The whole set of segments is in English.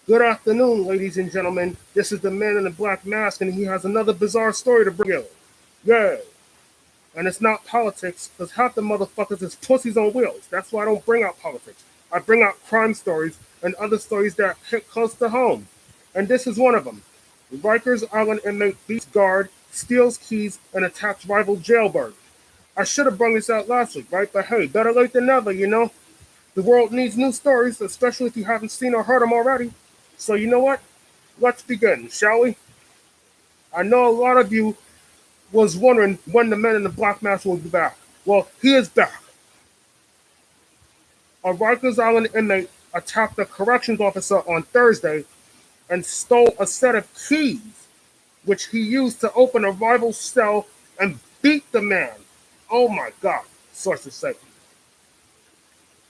Good afternoon, ladies and gentlemen. This is the man in the black mask, and he has another bizarre story to bring you. Yeah. And it's not politics, because half the motherfuckers is pussies on wheels. That's why I don't bring out politics. I bring out crime stories and other stories that hit close to home. And this is one of them. Rikers Island inmate beats guard, steals keys, and attacks rival jailbird. I should have brought this out last week, right? But hey, better late than never, you know? The world needs new stories, especially if you haven't seen or heard them already. So you know what? Let's begin, shall we? I know a lot of you was wondering when the man in the black mask will be back. Well, he is back. A Rikers Island inmate attacked a corrections officer on Thursday and stole a set of keys, which he used to open a rival cell and beat the man. Oh my God, sources say.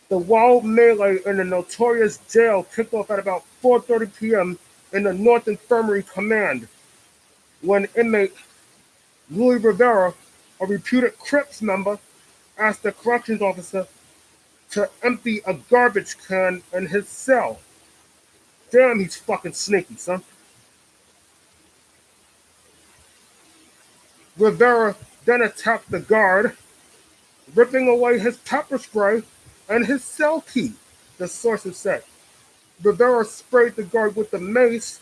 The wild melee in the notorious jail kicked off at about 4:30 p.m. in the North Infirmary Command when inmate Luis Rivera, a reputed Crips member, asked the corrections officer to empty a garbage can in his cell. Damn, he's fucking sneaky, son. Rivera then attacked the guard, ripping away his pepper spray and his cell key, the sources said. Rivera sprayed the guard with the mace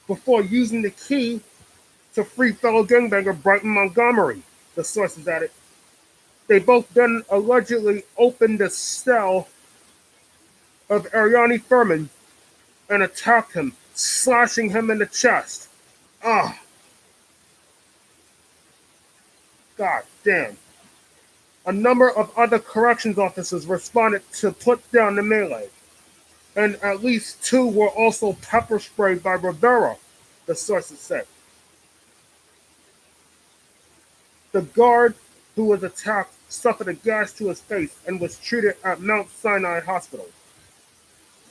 before using the key to free fellow gangbanger Brighton Montgomery, the sources added. They both then allegedly opened the cell of Ariane Furman and attacked him, slashing him in the chest. Ah, god damn. A number of other corrections officers responded to put down the melee, and at least two were also pepper sprayed by Rivera, the sources said. The guard who was attacked suffered a gash to his face and was treated at Mount Sinai Hospital.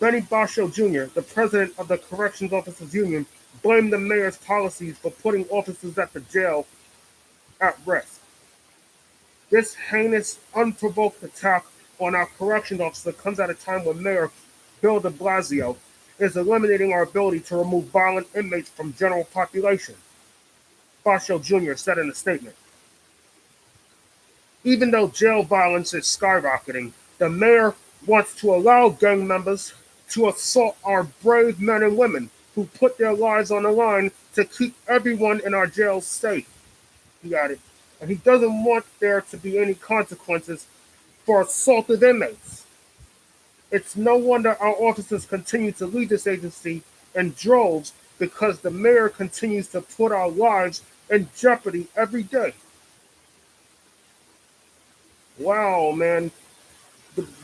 Benny Basho Jr., the president of the Corrections Officers Union, blamed the mayor's policies for putting officers at the jail at risk. This heinous, unprovoked attack on our corrections officer comes at a time when Mayor Bill de Blasio is eliminating our ability to remove violent inmates from general population, Basho Jr. said in a statement. Even though jail violence is skyrocketing, the mayor wants to allow gang members to assault our brave men and women who put their lives on the line to keep everyone in our jails safe. He added. And he doesn't want there to be any consequences for assaulted inmates. It's no wonder our officers continue to lead this agency in droves because the mayor continues to put our lives in jeopardy every day. Wow, man.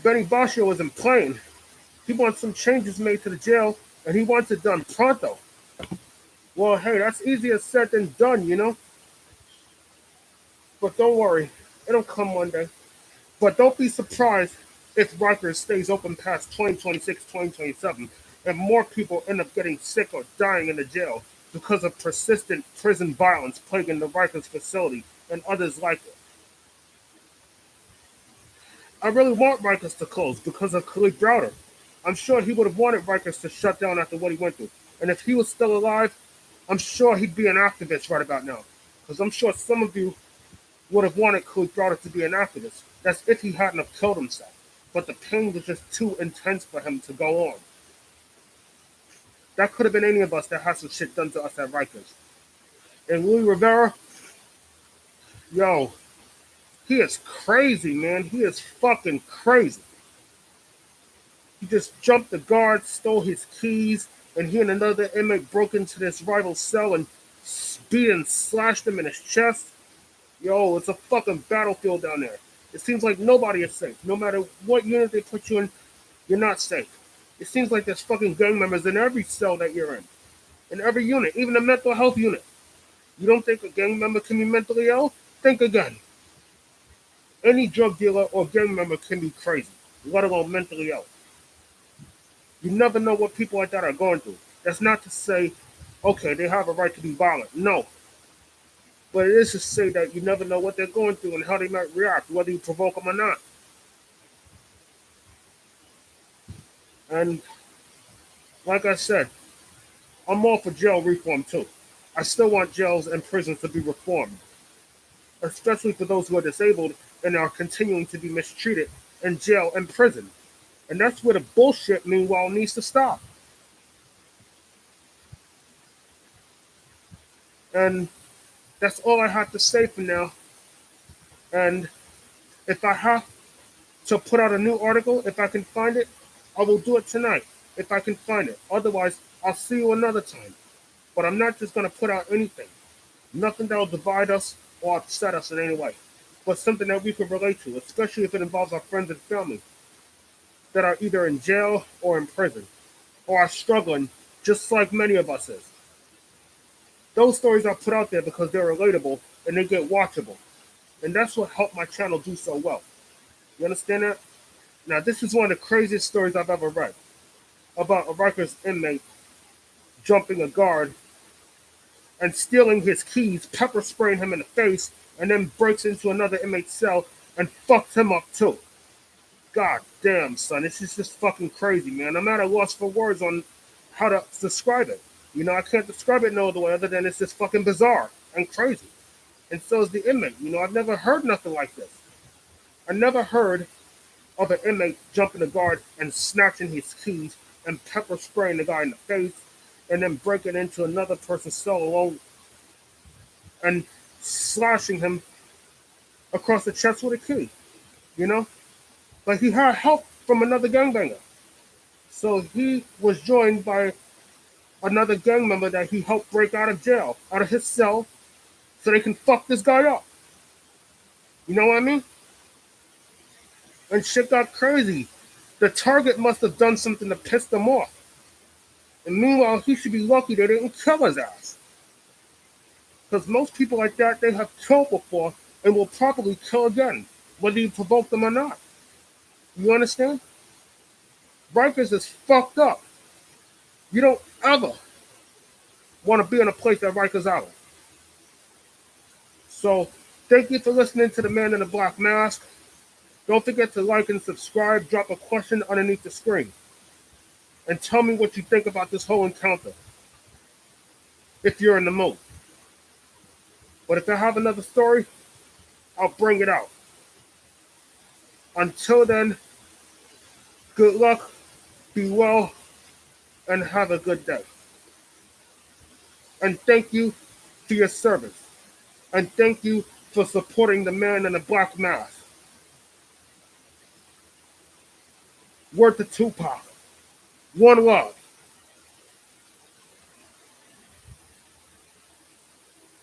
Benny Basho isn't playing. He wants some changes made to the jail, and he wants it done pronto. Well, hey, that's easier said than done, you know? But don't worry, it'll come one day. But don't be surprised if Rikers stays open past 2026, 2027, and more people end up getting sick or dying in the jail because of persistent prison violence plaguing the Rikers facility and others like it. I really want Rikers to close because of Khalid Browder. I'm sure he would have wanted Rikers to shut down after what he went through. And if he was still alive, I'm sure he'd be an activist right about now. Because I'm sure some of you would have wanted Khalid Browder to be an activist. That's if he hadn't have killed himself. But the pain was just too intense for him to go on. That could have been any of us that had some shit done to us at Rikers. And Luis Rivera, yo, he is crazy, man. He is fucking crazy. He just jumped the guard, stole his keys, and he and another inmate broke into this rival cell and beat and slashed him in his chest. Yo, it's a fucking battlefield down there. It seems like nobody is safe. No matter what unit they put you in, you're not safe. It seems like there's fucking gang members in every cell that you're in. In every unit, even the mental health unit. You don't think a gang member can be mentally ill? Think again. Any drug dealer or gang member can be crazy, let alone mentally ill. You never know what people like that are going through. That's not to say, okay, they have a right to be violent. No. But it is to say that you never know what they're going through and how they might react, whether you provoke them or not. And Like I said, I'm all for jail reform too. I still want jails and prisons to be reformed, especially for those who are disabled and are continuing to be mistreated in jail and prison. And that's where the bullshit, meanwhile, needs to stop. And that's all I have to say for now. And if I have to put out a new article, if I can find it, I will do it tonight if I can find it. Otherwise, I'll see you another time. But I'm not just going to put out anything. Nothing that will divide us or upset us in any way. But something that we can relate to, especially if it involves our friends and family that are either in jail or in prison or are struggling just like many of us is. Those stories are put out there because they're relatable and they get watchable. And that's what helped my channel do so well. You understand that? Now, this is one of the craziest stories I've ever read about a Rikers inmate jumping a guard and stealing his keys, pepper spraying him in the face, and then breaks into another inmate's cell and fucks him up too. God damn, son, this is just fucking crazy, man. I'm at a loss for words on how to describe it. You know, I can't describe it no other way other than it's just fucking bizarre and crazy. And so is the inmate. You know, I've never heard nothing like this. I never heard of an inmate jumping a guard and snatching his keys and pepper spraying the guy in the face and then breaking into another person's cell alone and slashing him across the chest with a key. You know? Like he had help from another gangbanger. So he was joined by another gang member that he helped break out of jail, out of his cell, so they can fuck this guy up. You know what I mean? And shit got crazy. The target must have done something to piss them off. And meanwhile, he should be lucky they didn't kill his ass. Because most people like that, they have killed before and will probably kill again, whether you provoke them or not. You understand? Rikers is fucked up. You don't ever want to be in a place like Rikers Island. So, thank you for listening to the Man in the Black Mask. Don't forget to like and subscribe. Drop a question underneath the screen. And tell me what you think about this whole encounter. If you're in the mood. But if I have another story, I'll bring it out. Until then, good luck, be well, and have a good day. And thank you for your service. And thank you for supporting the Man in the Black Mask. Word to Tupac. One love.